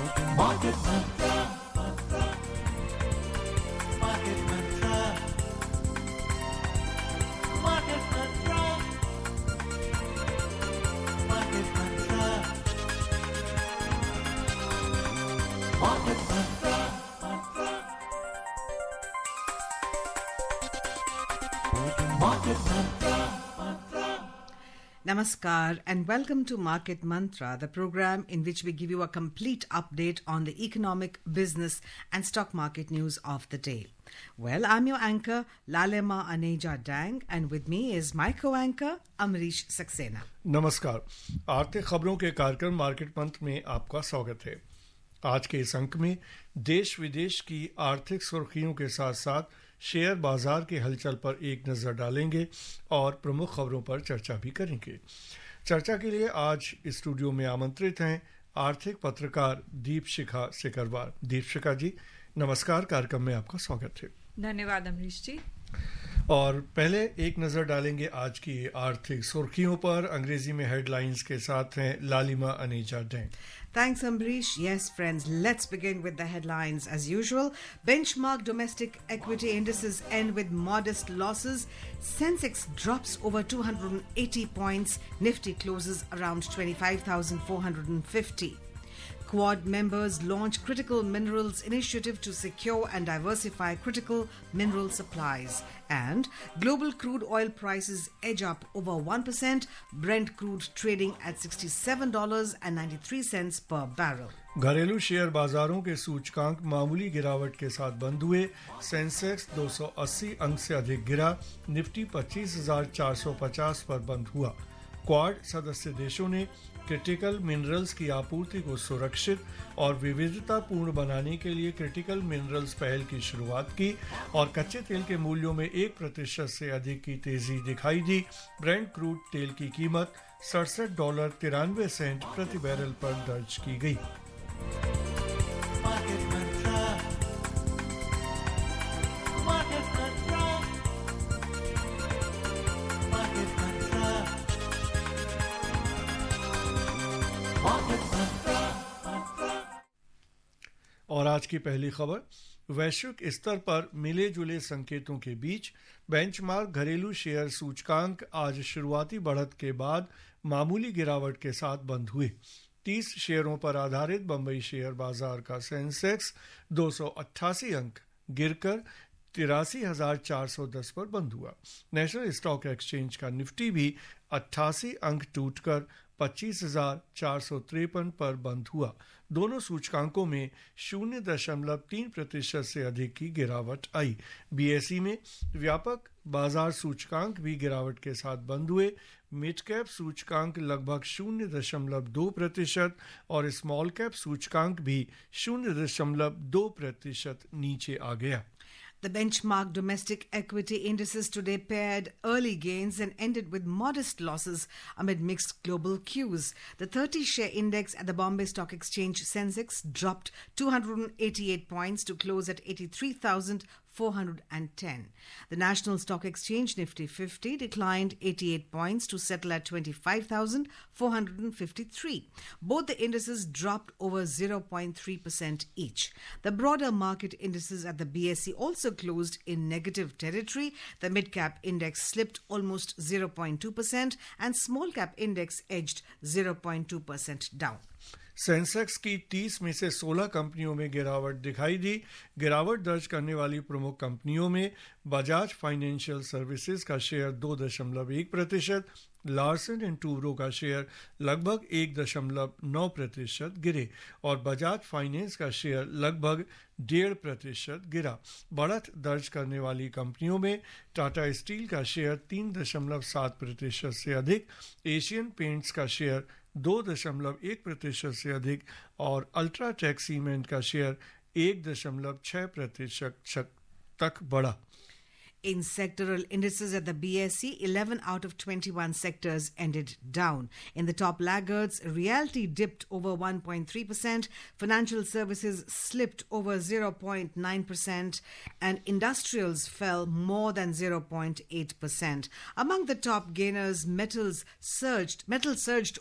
Market Mantra, Market Mantra, Market Mantra, Market Mantra, Market Mantra, Market Mantra. Namaskar and welcome to Market Mantra, the program in which we give you a complete update on the economic, business and stock market news of the day. Well, I'm your anchor, Lalema Aneja Dang, and with me is my co-anchor, Amrish Saxena. नमस्कार, आर्थिक खबरों के कार्यक्रम market मंत्र में आपका स्वागत है। आज के इस अंक में देश विदेश की आर्थिक सुर्खियों के साथ साथ शेयर बाजार के हलचल पर एक नज़र डालेंगे और प्रमुख खबरों पर चर्चा भी करेंगे। चर्चा के लिए आज स्टूडियो में आमंत्रित हैं आर्थिक पत्रकार दीपशिखा सिकरवार। दीपशिखा जी, नमस्कार, कार्यक्रम में आपका स्वागत है। धन्यवाद अमरीश जी। और पहले एक नज़र डालेंगे आज की आर्थिक सुर्खियों पर। अंग्रेजी में हेडलाइंस के साथ हैं लालिमा Aneeza dang. Thanks, Ambrish. Yes, friends, let's begin with the headlines as usual. Benchmark domestic equity indices end with modest losses. Sensex drops over 280 points. Nifty closes around 25,450. Quad members launch critical minerals initiative to secure and diversify critical mineral supplies. And global crude oil prices edge up over 1%. Brent crude trading at $67.93 per barrel. घरेलू share बाजारों के सूचकांक मामूली गिरावट के साथ बंद हुए। सेंसेक्स 280 अंक से अधिक गिरा। निफ्टी 25,450 पर बंद हुआ। क्वाड सदस्य देशों ने क्रिटिकल मिनरल्स की आपूर्ति को सुरक्षित और विविधतापूर्ण बनाने के लिए क्रिटिकल मिनरल्स पहल की शुरुआत की और कच्चे तेल के मूल्यों में 1% से अधिक की तेजी दिखाई दी। ब्रेंट क्रूड तेल की कीमत $67.93 प्रति बैरल पर दर्ज की गई। और आज की पहली खबर, वैश्विक स्तर पर मिले जुले संकेतों के बीच बेंचमार्क घरेलू शेयर सूचकांक आज शुरुआती बढ़त के बाद मामूली गिरावट के साथ बंद हुए। 30 शेयरों पर आधारित बंबई शेयर बाजार का सेंसेक्स 288 अंक गिरकर 83,410 पर बंद हुआ। नेशनल स्टॉक एक्सचेंज का निफ्टी भी 88 अंक टूटकर 25,453 पर बंद हुआ। दोनों सूचकांकों में 0.3% से अधिक की गिरावट आई। बीएसई में व्यापक बाजार सूचकांक भी गिरावट के साथ बंद हुए। मिड कैप सूचकांक लगभग 0.2% और स्मॉल कैप सूचकांक भी 0.2% नीचे आ गया। The benchmark domestic equity indices today paired early gains and ended with modest losses amid mixed global cues. The 30-share index at the Bombay Stock Exchange Sensex dropped 288 points to close at 83,410. The National Stock Exchange Nifty 50 declined 88 points to settle at 25,453. Both the indices dropped over 0.3% each. The broader market indices at the BSE also closed in negative territory. The mid-cap index slipped almost 0.2% and small-cap index edged 0.2% down. Sensex की 30 में से 16 कंपनियों में गिरावट दिखाई दी। गिरावट दर्ज करने वाली प्रमुख कंपनियों में बजाज फाइनेंशियल सर्विसेज का शेयर 2.1%, लार्सन एंड टूब्रो का शेयर लगभग 1.9% गिरे और बजाज फाइनेंस का शेयर लगभग 1.5% गिरा। बढ़त दर्ज करने वाली कंपनियों में टाटा स्टील का शेयर 3.7% से अधिक, एशियन पेंट्स का शेयर 2.1% से अधिक और अल्ट्राटेक सीमेंट का शेयर 1.6% तक बढ़ा। In sectoral indices at the BSE, 11 out of 21 sectors ended down. In the top laggards, realty dipped over 1.3%, financial services slipped over 0.9%, and industrials fell more than 0.8%. Among the top gainers, metal surged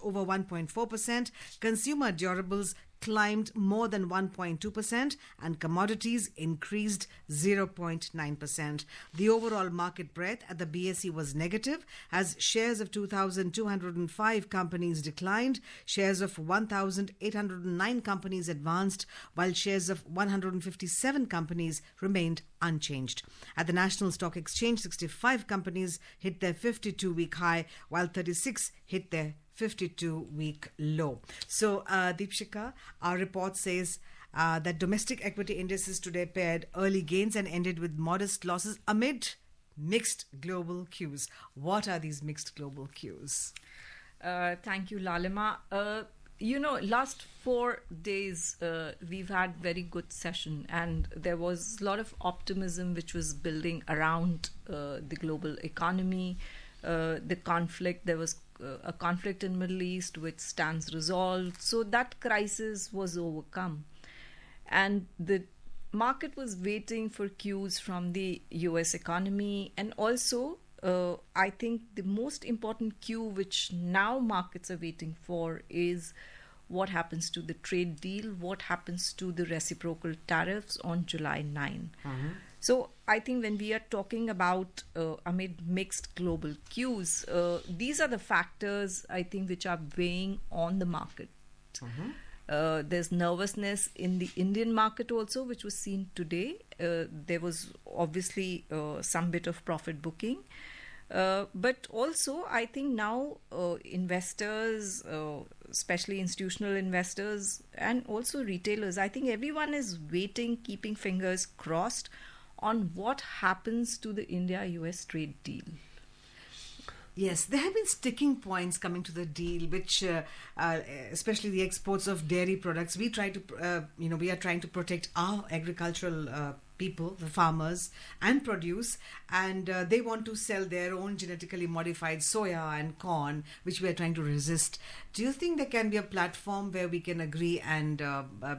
over 1.4%, consumer durables climbed more than 1.2% and commodities increased 0.9%. The overall market breadth at the BSE was negative as shares of 2,205 companies declined, shares of 1,809 companies advanced, while shares of 157 companies remained unchanged. At the National Stock Exchange, 65 companies hit their 52-week high, while 36 hit their 52-week low. So, Deepshika, our report says that domestic equity indices today paired early gains and ended with modest losses amid mixed global cues. What are these mixed global cues? Thank you, Lalima. Last 4 days we've had very good session, and there was a lot of optimism which was building around the global economy. The conflict, there was a conflict in Middle East which stands resolved, so that crisis was overcome, and the market was waiting for cues from the US economy. And also I think the most important cue which now markets are waiting for is what happens to the trade deal, what happens to the reciprocal tariffs on July 9. So I think when we are talking about amid mixed global cues, these are the factors I think which are weighing on the market. There's nervousness in the Indian market also, which was seen today. There was obviously some bit of profit booking. But also, I think now investors, especially institutional investors and also retailers, I think everyone is waiting, keeping fingers crossed on what happens to the India-US trade deal. Yes, there have been sticking points coming to the deal, which, especially the exports of dairy products, we are trying to protect our agricultural people, the farmers, and produce, and they want to sell their own genetically modified soya and corn, which we are trying to resist. Do you think there can be a platform where we can agree, and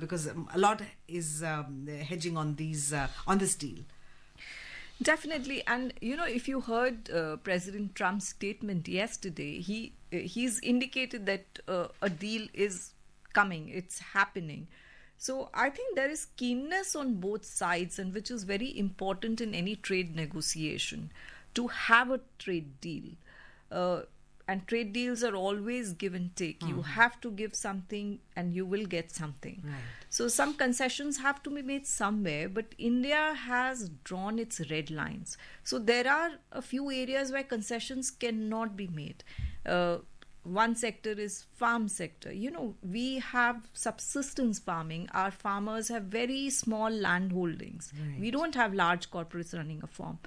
because a lot is hedging on this deal? Definitely. And, if you heard President Trump's statement yesterday, he's indicated that a deal is coming, it's happening. So I think there is keenness on both sides, and which is very important in any trade negotiation, to have a trade deal. And trade deals are always give and take. You have to give something and you will get something. Right. So some concessions have to be made somewhere, but India has drawn its red lines. So there are a few areas where concessions cannot be made. One sector is farm sector. We have subsistence farming. Our farmers have very small land holdings. Right. We don't have large corporates running a farm.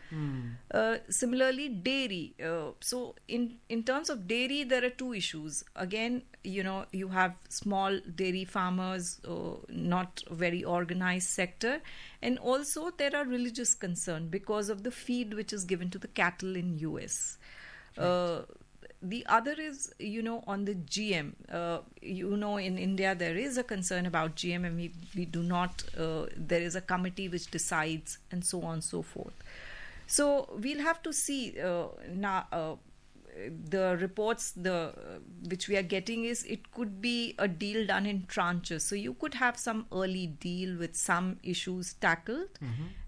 Similarly, dairy. So in terms of dairy, there are two issues. Again, you have small dairy farmers, not very organized sector. And also there are religious concerns because of the feed which is given to the cattle in US. Right. The other is, on the GM. In India there is a concern about GM, and we do not, there is a committee which decides, and so on and so forth. So we'll have to see now. The reports which we are getting is it could be a deal done in tranches. So you could have some early deal with some issues tackled,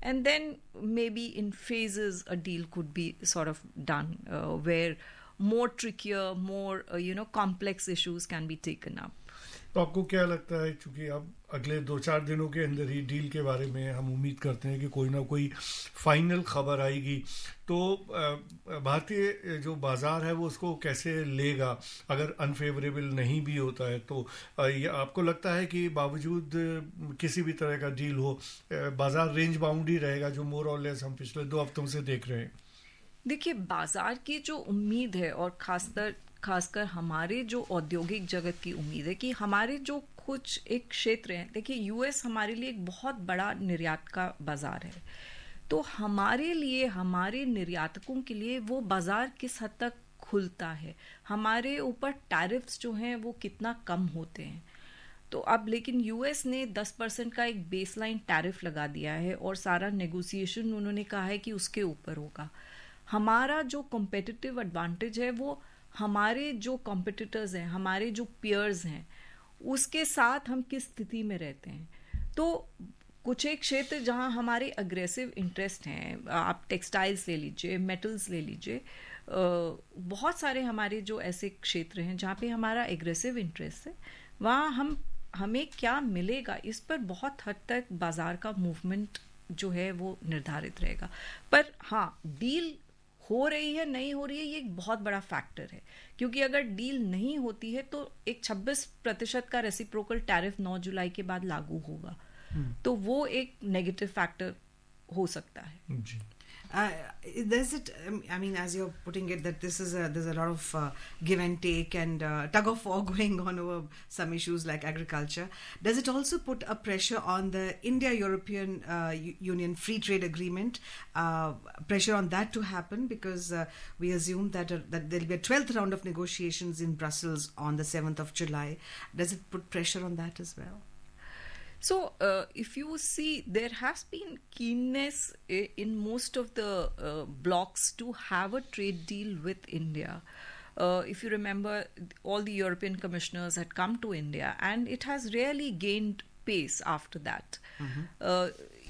and then maybe in phases a deal could be sort of done where more trickier, more complex issues can be taken up. तो आपको क्या लगता है, चूंकि अब अगले 2-4 दिनों के अंदर ही डील के बारे में हम उम्मीद करते हैं कि कोई ना कोई फाइनल खबर आएगी, तो भारतीय जो बाजार है वो उसको कैसे लेगा अगर अनफेवरेबल नहीं भी होता है? तो ये आपको लगता है कि बावजूद किसी भी तरह का डील हो, बाजार रेंज बाउंड ही रहेगा, जो मोर और लेस हम पिछले 2 हफ्तों से देख रहे हैं? देखिए, बाजार की जो उम्मीद है, और खासकर हमारे जो औद्योगिक जगत की उम्मीद है कि हमारे जो कुछ एक क्षेत्र हैं, देखिए यूएस हमारे लिए एक बहुत बड़ा निर्यात का बाजार है, तो हमारे लिए, हमारे निर्यातकों के लिए वो बाजार किस हद तक खुलता है, हमारे ऊपर टैरिफ्स जो हैं वो कितना कम होते हैं. तो अब लेकिन यूएस ने 10% का एक बेसलाइन टैरिफ लगा दिया है और सारा नेगोशिएशन उन्होंने कहा है कि उसके ऊपर होगा. हमारा जो कॉम्पिटिटिव एडवांटेज है वो हमारे जो कॉम्पिटिटर्स हैं, हमारे जो पियर्स हैं, उसके साथ हम किस स्थिति में रहते हैं। तो कुछ एक क्षेत्र जहां हमारे अग्रेसिव इंटरेस्ट हैं, आप टेक्सटाइल्स ले लीजिए, मेटल्स ले लीजिए, बहुत सारे हमारे जो ऐसे क्षेत्र हैं जहाँ पे हमारा एग्रेसिव इंटरेस्ट है, वहाँ हमें क्या मिलेगा इस पर बहुत हद तक बाजार का मूवमेंट जो है वो निर्धारित रहेगा। पर हाँ, डील हो रही है नहीं हो रही है ये एक बहुत बड़ा फैक्टर है, क्योंकि अगर डील नहीं होती है तो एक 26% का रेसिप्रोकल टैरिफ 9 जुलाई के बाद लागू होगा, तो वो एक नेगेटिव फैक्टर हो सकता है। जी There's it. I mean, as you're putting it, that there's a lot of give and take and tug of war going on over some issues like agriculture. Does it also put a pressure on the India-European Union Free Trade Agreement? Pressure on that to happen, because we assume that there'll be a 12th round of negotiations in Brussels on the 7th of July. Does it put pressure on that as well? So, if you see, there has been keenness in most of the blocs to have a trade deal with India. If you remember, all the European commissioners had come to India, and it has really gained pace after that.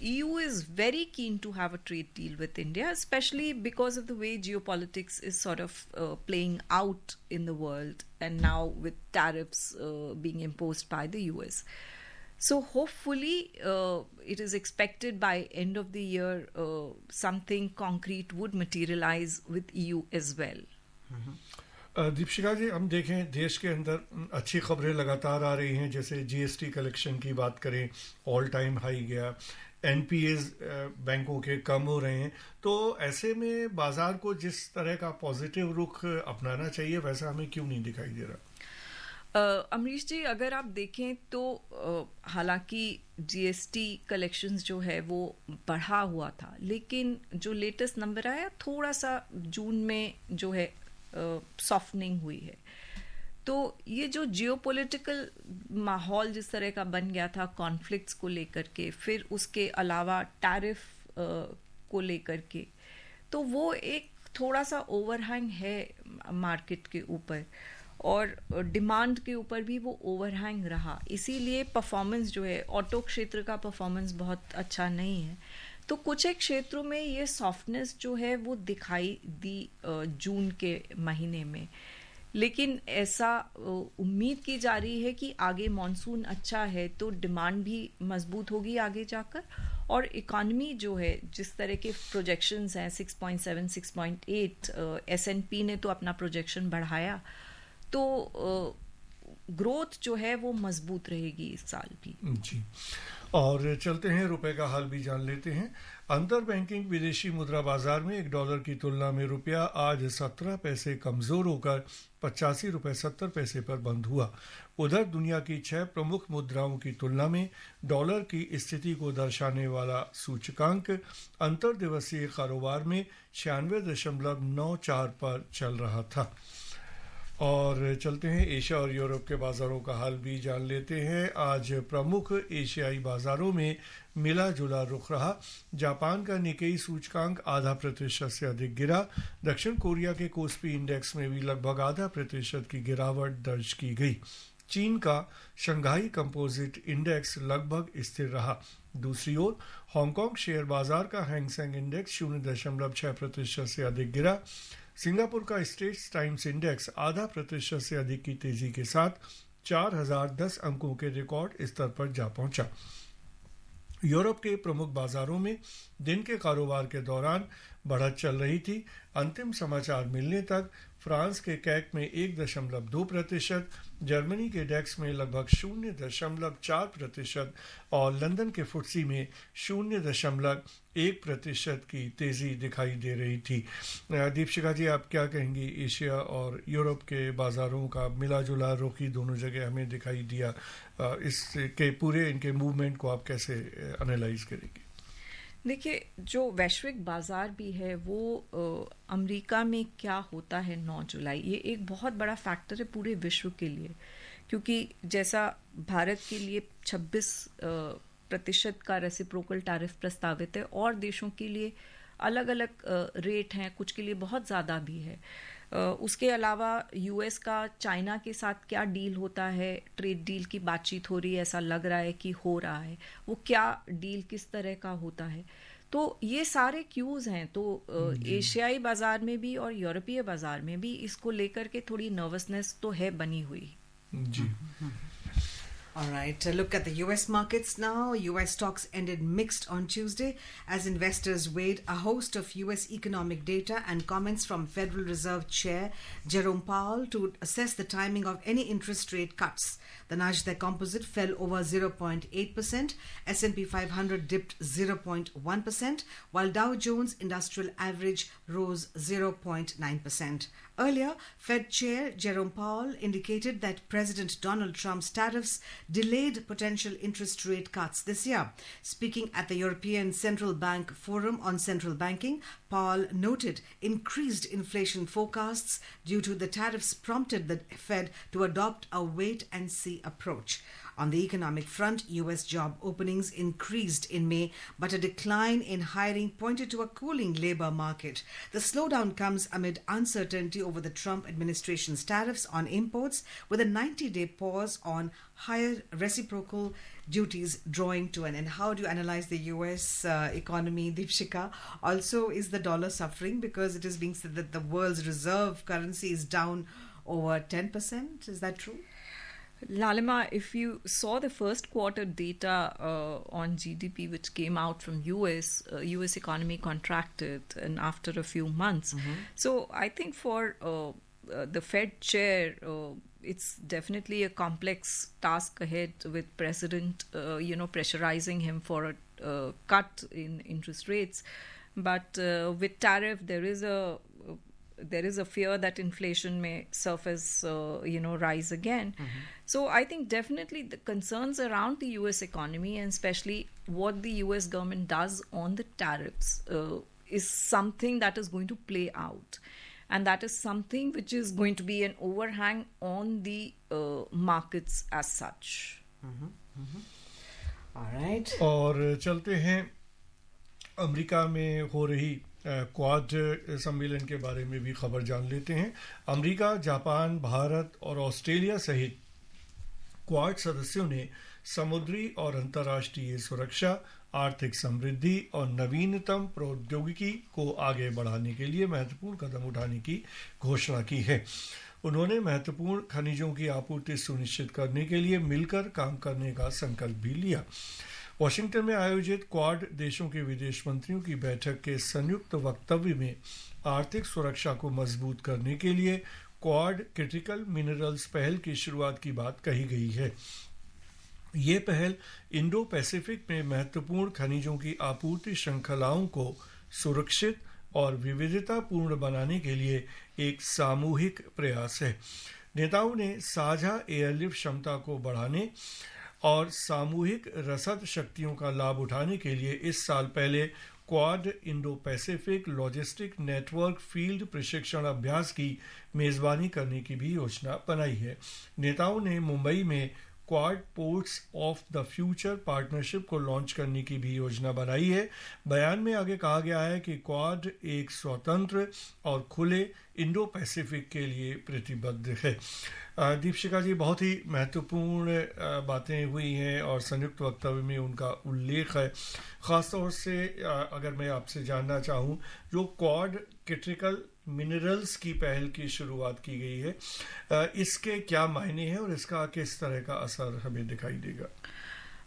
EU is very keen to have a trade deal with India, especially because of the way geopolitics is sort of playing out in the world, and now with tariffs being imposed by the US. So hopefully it is expected by end of the year something concrete would materialize with EU as well. Deepshikha जी, हम देखें देश के अंदर अच्छी खबरें लगातार आ रही हैं, जैसे जीएसटी कलेक्शन की बात करें, ऑल टाइम हाई गया, एनपीएस बैंकों के कम हो रहे हैं, तो ऐसे में बाजार को जिस तरह का पॉजिटिव रुख अपनाना चाहिए वैसा हमें क्यों नहीं दिखाई दे रहा? अमरीश जी, अगर आप देखें तो हालांकि जीएसटी कलेक्शंस जो है वो बढ़ा हुआ था, लेकिन जो लेटेस्ट नंबर आया थोड़ा सा जून में जो है सॉफ्टनिंग हुई है। तो ये जो जियोपॉलिटिकल माहौल जिस तरह का बन गया था कॉन्फ्लिक्ट्स को लेकर के, फिर उसके अलावा टैरिफ को लेकर के, तो वो एक थोड़ा सा ओवरहैंग है मार्केट के ऊपर, और डिमांड के ऊपर भी वो ओवरहैंग रहा। इसीलिए परफॉर्मेंस जो है, ऑटो क्षेत्र का परफॉर्मेंस बहुत अच्छा नहीं है। तो कुछ एक क्षेत्रों में ये सॉफ्टनेस जो है वो दिखाई दी जून के महीने में, लेकिन ऐसा उम्मीद की जा रही है कि आगे मॉनसून अच्छा है तो डिमांड भी मजबूत होगी आगे जाकर, और इकॉनमी जो है जिस तरह के प्रोजेक्शंस हैं 6.7 6.8, S&P ने तो अपना प्रोजेक्शन बढ़ाया, तो ग्रोथ जो है वो मजबूत रहेगी इस साल भी। जी, और चलते हैं रुपए का हाल भी जान लेते हैं। अंतर बैंकिंग विदेशी मुद्रा बाजार में $1 की तुलना में रुपया आज 17 पैसे कमजोर होकर 85 रुपए 70 पैसे पर बंद हुआ। उधर दुनिया की 6 प्रमुख मुद्राओं की तुलना में डॉलर की स्थिति को दर्शाने वाला सूचकांक अंतर दिवसीय कारोबार में 96.94 पर चल रहा था। और चलते हैं एशिया और यूरोप के बाजारों का हाल भी जान लेते हैं। आज प्रमुख एशियाई बाजारों में मिला जुला रुख रहा। जापान का निकेई सूचकांक 0.5% से अधिक गिरा। दक्षिण कोरिया के कोस्पी इंडेक्स में भी लगभग 0.5% की गिरावट दर्ज की गई। चीन का शंघाई कंपोजिट इंडेक्स लगभग स्थिर रहा। दूसरी ओर हांगकांग शेयर बाजार का हैंगसेंग इंडेक्स 0.6% से अधिक गिरा। सिंगापुर का स्ट्रेट्स टाइम्स इंडेक्स 0.5% से अधिक की तेजी के साथ 4010 अंकों के रिकॉर्ड स्तर पर जा पहुंचा। यूरोप के प्रमुख बाजारों में दिन के कारोबार के दौरान बढ़त चल रही थी। अंतिम समाचार मिलने तक फ्रांस के कैक में 1.2%, जर्मनी के डेक्स में लगभग 0.4% और लंदन के फुट्सी में 0.1% की तेजी दिखाई दे रही थी। दीपशिका जी, आप क्या कहेंगी? एशिया और यूरोप के बाजारों का मिला जुला रुख ही दोनों जगह हमें दिखाई दिया, इसके पूरे इनके मूवमेंट को आप कैसे एनालाइज करेंगे? देखिए, जो वैश्विक बाजार भी है वो अमेरिका में क्या होता है 9 जुलाई, ये एक बहुत बड़ा फैक्टर है पूरे विश्व के लिए, क्योंकि जैसा भारत के लिए 26% का रेसिप्रोकल टैरिफ प्रस्तावित है, और देशों के लिए अलग अलग रेट हैं, कुछ के लिए बहुत ज़्यादा भी है। उसके अलावा यूएस का चाइना के साथ क्या डील होता है, ट्रेड डील की बातचीत हो रही है, ऐसा लग रहा है कि हो रहा है, वो क्या डील किस तरह का होता है, तो ये सारे क्यूज हैं। तो एशियाई बाजार में भी और यूरोपीय बाजार में भी इसको लेकर के थोड़ी नर्वसनेस तो है बनी हुई। जी All right, look at the US markets now. US stocks ended mixed on Tuesday as investors weighed a host of US economic data and comments from Federal Reserve Chair Jerome Powell to assess the timing of any interest rate cuts. The Nasdaq Composite fell over 0.8%, S&P 500 dipped 0.1%, while Dow Jones Industrial Average rose 0.9%. Earlier, Fed Chair Jerome Powell indicated that President Donald Trump's tariffs delayed potential interest rate cuts this year. Speaking at the European Central Bank Forum on Central Banking, Powell noted increased inflation forecasts due to the tariffs prompted the Fed to adopt a wait-and-see approach. On the economic front, U.S. job openings increased in May, but a decline in hiring pointed to a cooling labor market. The slowdown comes amid uncertainty over the Trump administration's tariffs on imports, with a 90-day pause on higher reciprocal duties drawing to an end. How do you analyze the U.S. economy, Deepshika? Also, is the dollar suffering because it is being said that the world's reserve currency is down over 10%? Is that true? Lalima, if you saw the first quarter data on GDP which came out from US economy contracted and after a few months. So I think for the Fed chair, it's definitely a complex task ahead with President, pressurizing him for a cut in interest rates. But with tariff, there is a fear that inflation may surface, rise again. So I think definitely the concerns around the U.S. economy and especially what the U.S. government does on the tariffs is something that is going to play out. And that is something which is going to be an overhang on the markets as such. All right. और चलते हैं America में हो रही quad सम्मेलन के बारे में भी खबर जान लेते हैं। अमेरिका, जापान, भारत और ऑस्ट्रेलिया सहित क्वाड सदस्यों ने समुद्री और अंतर्राष्ट्रीय सुरक्षा, आर्थिक समृद्धि और नवीनतम प्रौद्योगिकी को आगे बढ़ाने के लिए महत्वपूर्ण कदम उठाने की घोषणा की है। उन्होंने महत्वपूर्ण खनिजों की आपूर्ति सुनिश्चित करने के लिए मिलकर काम करने का संकल्प भी लिया। वॉशिंगटन में आयोजित क्वाड देशों के विदेश मंत्रियों की बैठक के संयुक्त वक्तव्य में आर्थिक सुरक्षा को मजबूत करने के लिए क्वाड क्रिटिकल मिनरल्स पहल की शुरुआत की बात कही गई है। ये पहल इंडो पैसिफिक में महत्वपूर्ण खनिजों की आपूर्ति श्रृंखलाओं को सुरक्षित और विविधतापूर्ण बनाने के लिए एक सामूहिक प्रयास है। नेताओं ने साझा एयरलिफ्ट क्षमता को बढ़ाने और सामूहिक रसद शक्तियों का लाभ उठाने के लिए इस साल पहले quad Indo Pacific logistic network field प्रशिक्षण अभ्यास की मेजबानी करने की भी योजना बनाई है। नेताओं ने मुंबई में quad ports of the future partnership को लॉन्च करने की भी योजना बनाई है। बयान में आगे कहा गया है कि क्वाड एक स्वतंत्र और खुले इंडो पैसिफिक के लिए प्रतिबद्ध है। दीपशिका जी, बहुत ही महत्वपूर्ण बातें हुई हैं और संयुक्त वक्तव्य में उनका उल्लेख है। ख़ासतौर से अगर मैं आपसे जानना चाहूँ, जो क्वाड क्रिटिकल मिनरल्स की पहल की शुरुआत की गई है, इसके क्या मायने हैं और इसका किस तरह का असर हमें दिखाई देगा?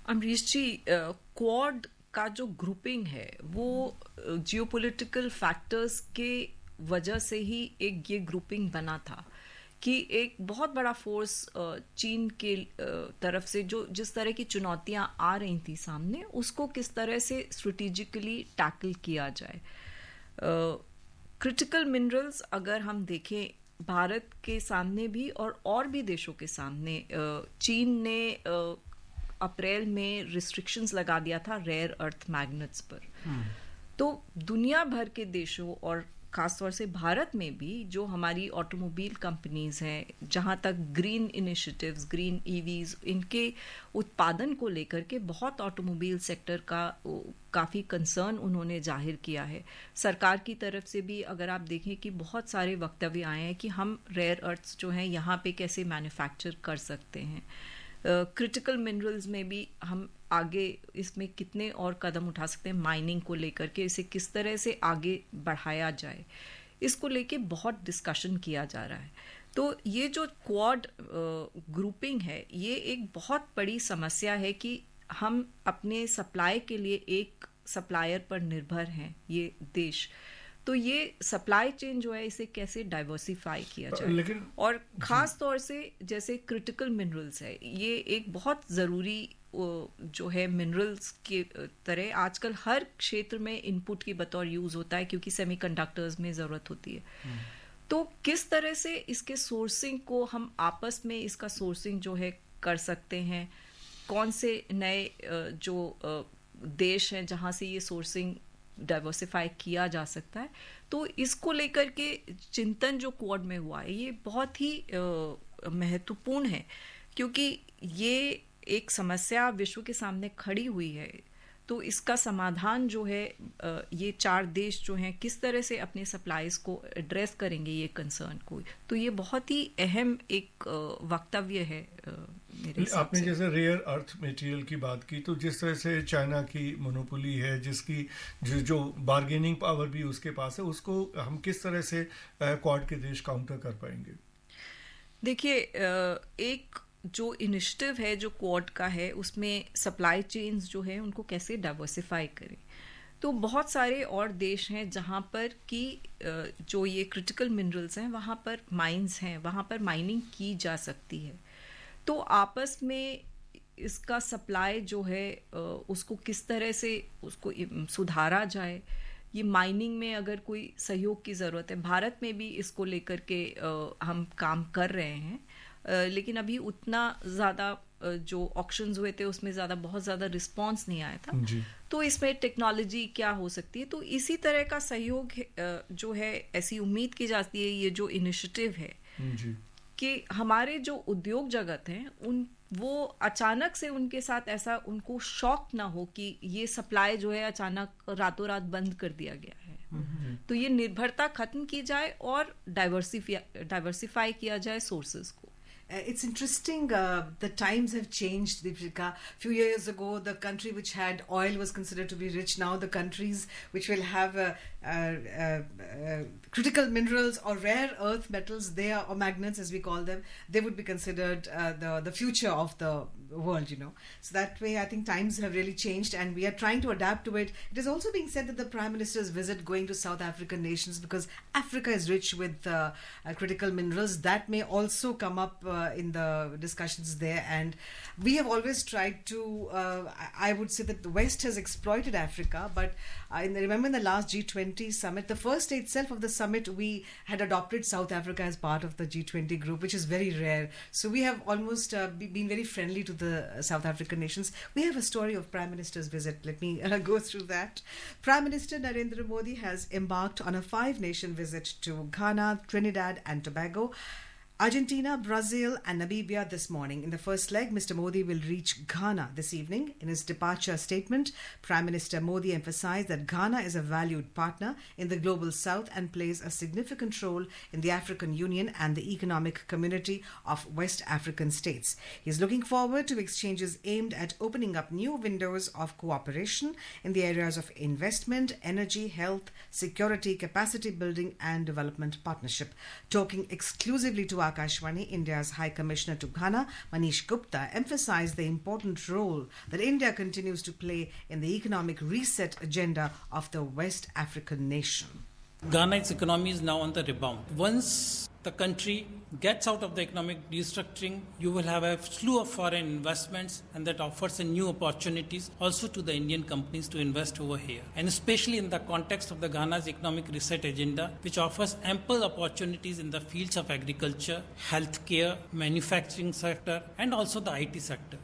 अमरीश जी, क्वाड का जो ग्रुपिंग है वो जियोपॉलिटिकल फैक्टर्स के वजह से ही एक ये ग्रुपिंग बना था कि एक बहुत बड़ा फोर्स चीन के तरफ से जो जिस तरह की चुनौतियां आ रही थी सामने, उसको किस तरह से स्ट्रेटेजिकली टैकल किया जाए। क्रिटिकल मिनरल्स अगर हम देखें भारत के सामने भी और भी देशों के सामने, चीन ने अप्रैल में रिस्ट्रिक्शंस लगा दिया था रेयर अर्थ मैग्नेट्स पर। तो दुनिया भर के देशों और ख़ासतौर से भारत में भी जो हमारी ऑटोमोबाइल कंपनीज़ हैं, जहाँ तक ग्रीन इनिशिएटिव्स, ग्रीन ईवीज़, इनके उत्पादन को लेकर के बहुत ऑटोमोबाइल सेक्टर का काफ़ी कंसर्न उन्होंने जाहिर किया है। सरकार की तरफ से भी अगर आप देखें कि बहुत सारे वक्तव्य आए हैं कि हम रेयर अर्थ्स जो हैं यहाँ पे कैसे मैन्युफैक्चर कर सकते हैं। क्रिटिकल मिनरल्स में भी हम आगे इसमें कितने और कदम उठा सकते हैं माइनिंग को लेकर के, इसे किस तरह से आगे बढ़ाया जाए, इसको लेके बहुत डिस्कशन किया जा रहा है। तो ये जो क्वाड ग्रुपिंग है, ये एक बहुत बड़ी समस्या है कि हम अपने सप्लाई के लिए एक सप्लायर पर निर्भर हैं ये देश। तो ये सप्लाई चेन जो है इसे कैसे डाइवर्सिफाई किया जाए, और ख़ास तौर से जैसे क्रिटिकल मिनरल्स है, ये एक बहुत ज़रूरी जो है मिनरल्स के तरह आजकल हर क्षेत्र में इनपुट की बतौर यूज़ होता है, क्योंकि सेमीकंडक्टर्स में ज़रूरत होती है। तो किस तरह से इसके सोर्सिंग को हम आपस में इसका सोर्सिंग जो है कर सकते हैं, कौन से नए जो देश हैं जहाँ से ये सोर्सिंग डाइवर्सिफाई किया जा सकता है, तो इसको लेकर के चिंतन जो क्वाड में हुआ है ये बहुत ही महत्वपूर्ण है, क्योंकि ये एक समस्या विश्व के सामने खड़ी हुई है। तो इसका समाधान जो है ये 4 देश जो हैं किस तरह से अपने सप्लाईज को एड्रेस करेंगे ये कंसर्न को, तो ये बहुत ही अहम एक वक्तव्य है मेरे हिसाब आपने से। जैसे रेयर अर्थ मटेरियल की बात की, तो जिस तरह से चाइना की मोनोपोली है, जिसकी जो बार्गेनिंग पावर भी उसके पास है, उसको हम किस तरह से क्वाड के देश काउंटर कर पाएंगे? देखिए, एक जो इनिशिएटिव है जो क्वाड का है, उसमें सप्लाई चेन्स जो है उनको कैसे डाइवर्सिफाई करें। तो बहुत सारे और देश हैं जहाँ पर कि जो ये क्रिटिकल मिनरल्स हैं वहाँ पर माइंस हैं, वहाँ पर माइनिंग की जा सकती है। तो आपस में इसका सप्लाई जो है उसको किस तरह से उसको सुधारा जाए, ये माइनिंग में अगर कोई सहयोग की ज़रूरत है। भारत में भी इसको लेकर के हम काम कर रहे हैं, लेकिन अभी उतना ज़्यादा जो ऑक्शंस हुए थे उसमें बहुत ज़्यादा रिस्पांस नहीं आया था जी। तो इसमें टेक्नोलॉजी क्या हो सकती है, तो इसी तरह का सहयोग जो है ऐसी उम्मीद की जाती है ये जो इनिशिएटिव है जी। कि हमारे जो उद्योग जगत हैं वो अचानक से उनके साथ ऐसा उनको शॉक ना हो कि ये सप्लाई जो है अचानक रातों रात बंद कर दिया गया है। तो ये निर्भरता खत्म की जाए और डाइवर्सिफाई किया जाए सोर्सेज को। It's interesting, the times have changed, Deepika. A few years ago, the country which had oil was considered to be rich. Now the countries which will have critical minerals or rare earth metals, or magnets as we call them, they would be considered the future of the world, you know. So that way, I think times have really changed and we are trying to adapt to it. It is also being said that the Prime Minister's visit going to South African nations, because Africa is rich with critical minerals, that may also come up in the discussions there. And we have always tried to, I would say that the West has exploited Africa, but remember in the last G20 summit, the first day itself of the summit, we had adopted South Africa as part of the G20 group, which is very rare. So we have almost been very friendly to the South African nations. We have a story of Prime Minister's visit. Let me go through that. Prime Minister Narendra Modi has embarked on a 5-nation visit to Ghana, Trinidad and Tobago, Argentina, Brazil and Namibia this morning. In the first leg, Mr. Modi will reach Ghana this evening. In his departure statement, Prime Minister Modi emphasized that Ghana is a valued partner in the global south and plays a significant role in the African Union and the economic community of West African states. He is looking forward to exchanges aimed at opening up new windows of cooperation in the areas of investment, energy, health, security, capacity building and development partnership. Talking exclusively to Akashvani, India's High Commissioner to Ghana, Manish Gupta, emphasized the important role that India continues to play in the economic reset agenda of the West African nation. Ghana's economy is now on the rebound. Once the country gets out of the economic restructuring, you will have a slew of foreign investments, and that offers a new opportunities also to the Indian companies to invest over here. And especially in the context of the Ghana's economic reset agenda, which offers ample opportunities in the fields of agriculture, healthcare, manufacturing sector, and also the IT sector.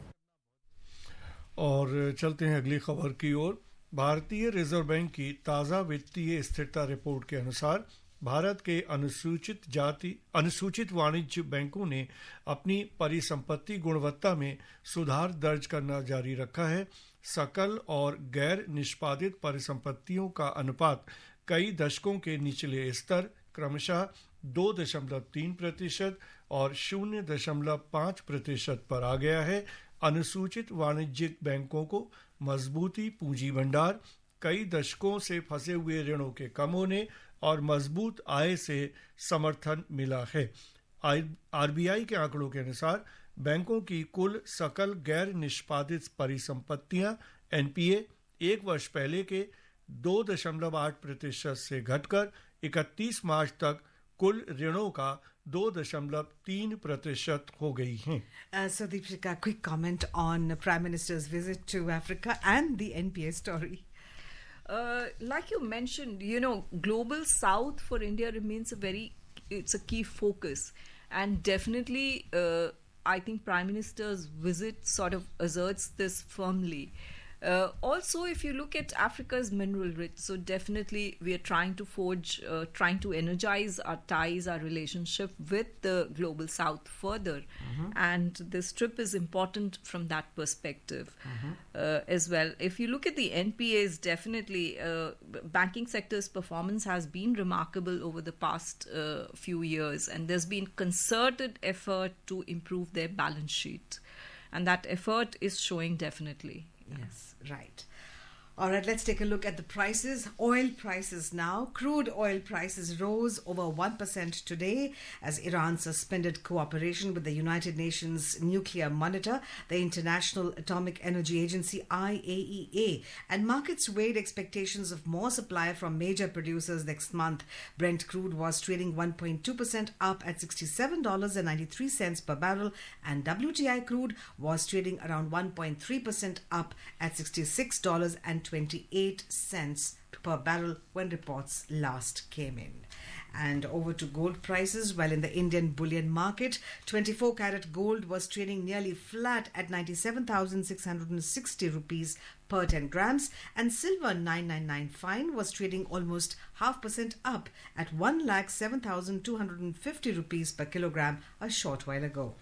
और चलते हैं अगली खबर की ओर। भारतीय reserve bank की ताज़ा वित्तीय स्थिरता रिपोर्ट के अनुसार भारत के अनुसूचित वाणिज्य बैंकों ने अपनी परिसंपत्ति गुणवत्ता में सुधार दर्ज करना जारी रखा है। सकल और गैर निष्पादित परिसंपत्तियों का अनुपात कई दशकों के निचले स्तर क्रमशः 2.3% और 0.5% पर आ गया है। अनुसूचित वाणिज्यिक बैंकों को मजबूती पूंजी भंडार, कई दशकों से फंसे हुए ऋणों के कम होने और मजबूत आय से समर्थन मिला है। आरबीआई के आंकड़ों के अनुसार बैंकों की कुल सकल गैर निष्पादित परिसंपत्तियां एनपीए एक वर्ष पहले के 2.8% से घटकर 31 मार्च तक कुल ऋणों का 2.3% हो गई हैं। So Deepshika, quick comment on Prime Minister's visit to Africa and the NPA story. Like you mentioned, Global South for India remains it's a key focus, and definitely I think Prime Minister's visit sort of asserts this firmly. Also, if you look at Africa's mineral rich, so definitely we are trying to energize our ties, our relationship with the Global South further. And this trip is important from that perspective as well. If you look at the NPAs, definitely banking sector's performance has been remarkable over the past few years, and there's been concerted effort to improve their balance sheet. And that effort is showing definitely. Yes, right. All right, let's take a look at the prices. Oil prices now. Crude oil prices rose over 1% today as Iran suspended cooperation with the United Nations Nuclear Monitor, the International Atomic Energy Agency IAEA, and markets weighed expectations of more supply from major producers next month. Brent crude was trading 1.2% up at $67.93 per barrel, and WTI crude was trading around 1.3% up at $66.28 per barrel when reports last came in. And over to gold prices. Well, in the Indian bullion market, 24-carat gold was trading nearly flat at 97,660 rupees per 10 grams, and silver 999 fine was trading almost 0.5% up at 1,07,250 rupees per kilogram a short while ago.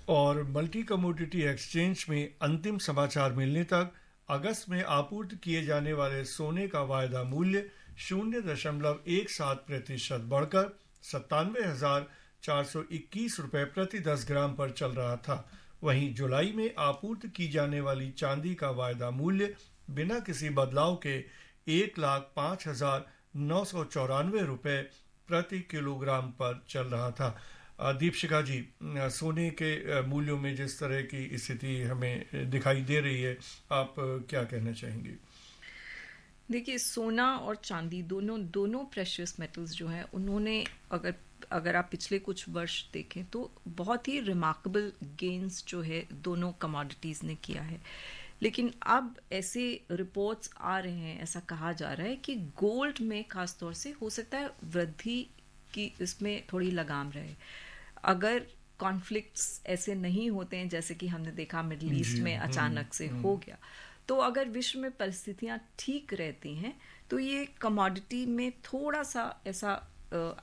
और multi commodity exchange में अंतिम समाचार मिलने तक अगस्त में आपूर्ति किए जाने वाले सोने का वायदा मूल्य 0.17% बढ़कर 97,421 रुपए प्रति 10 ग्राम पर चल रहा था। वहीं जुलाई में आपूर्ति की जाने वाली चांदी का वायदा मूल्य बिना किसी बदलाव के 1,05,994 रुपए प्रति किलोग्राम पर चल रहा था। दीपशिखा जी, सोने के मूल्यों में जिस तरह की स्थिति हमें दिखाई दे रही है, आप क्या कहना चाहेंगे? देखिए, सोना और चांदी दोनों प्रेशियस मेटल्स जो हैं, उन्होंने अगर आप पिछले कुछ वर्ष देखें तो बहुत ही रिमार्केबल गेन्स जो है दोनों कमोडिटीज़ ने किया है। लेकिन अब ऐसे रिपोर्ट्स आ रहे हैं, ऐसा कहा जा रहा है कि गोल्ड में खास तौर से हो सकता है वृद्धि की इसमें थोड़ी लगाम रहे। अगर कॉन्फ्लिक्ट्स ऐसे नहीं होते हैं जैसे कि हमने देखा मिडिल ईस्ट में अचानक से हो गया, तो अगर विश्व में परिस्थितियां ठीक रहती हैं तो ये कमोडिटी में थोड़ा सा ऐसा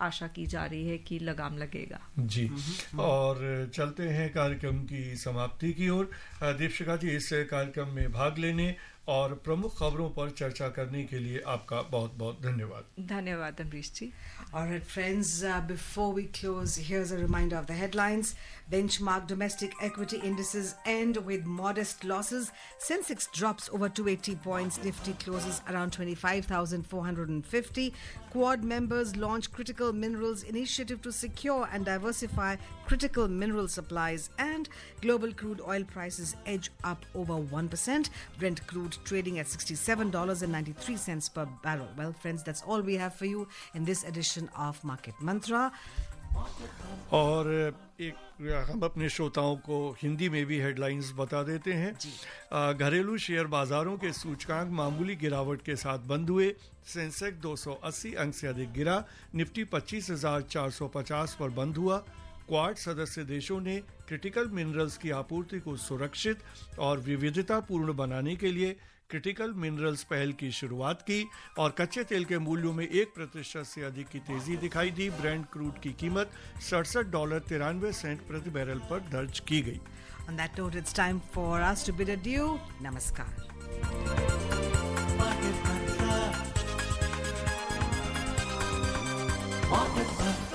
आशा की जा रही है कि लगाम लगेगा। जी, और चलते हैं कार्यक्रम की समाप्ति की ओर। दीपशिखा जी, इस कार्यक्रम में भाग लेने और प्रमुख खबरों पर चर्चा करने के लिए आपका बहुत बहुत धन्यवाद। धन्यवाद अमरीश जी। All right, friends, before we close, here's a reminder of the headlines. Benchmark domestic equity indices end with modest losses. Sensex drops over 280 points. Nifty closes around 25,450. Quad members launch critical minerals initiative to secure and diversify critical mineral supplies. And global crude oil prices edge up over 1%. Brent crude trading at $67.93 per barrel. Well, friends, that's all we have for you in this edition of Market Mantra. और एक हम अपने श्रोताओं को हिंदी में भी headlines बता देते हैं। घरेलू शेयर बाजारों के सूचकांक मामूली गिरावट के साथ बंद हुए। सेंसेक्स 280 अंक से अधिक गिरा। निफ्टी 25,450 पर बंद हुआ। क्वाड सदस्य देशों ने क्रिटिकल मिनरल्स की आपूर्ति को सुरक्षित और विविधतापूर्ण बनाने के लिए क्रिटिकल मिनरल्स पहल की शुरुआत की और कच्चे तेल के मूल्यों में 1% से अधिक की तेजी दिखाई दी। ब्रेंट क्रूड की कीमत $67.93 प्रति बैरल पर दर्ज की गई। On that note, it's time for us to bid adieu. Namaskar. Market Mantra. Market Mantra.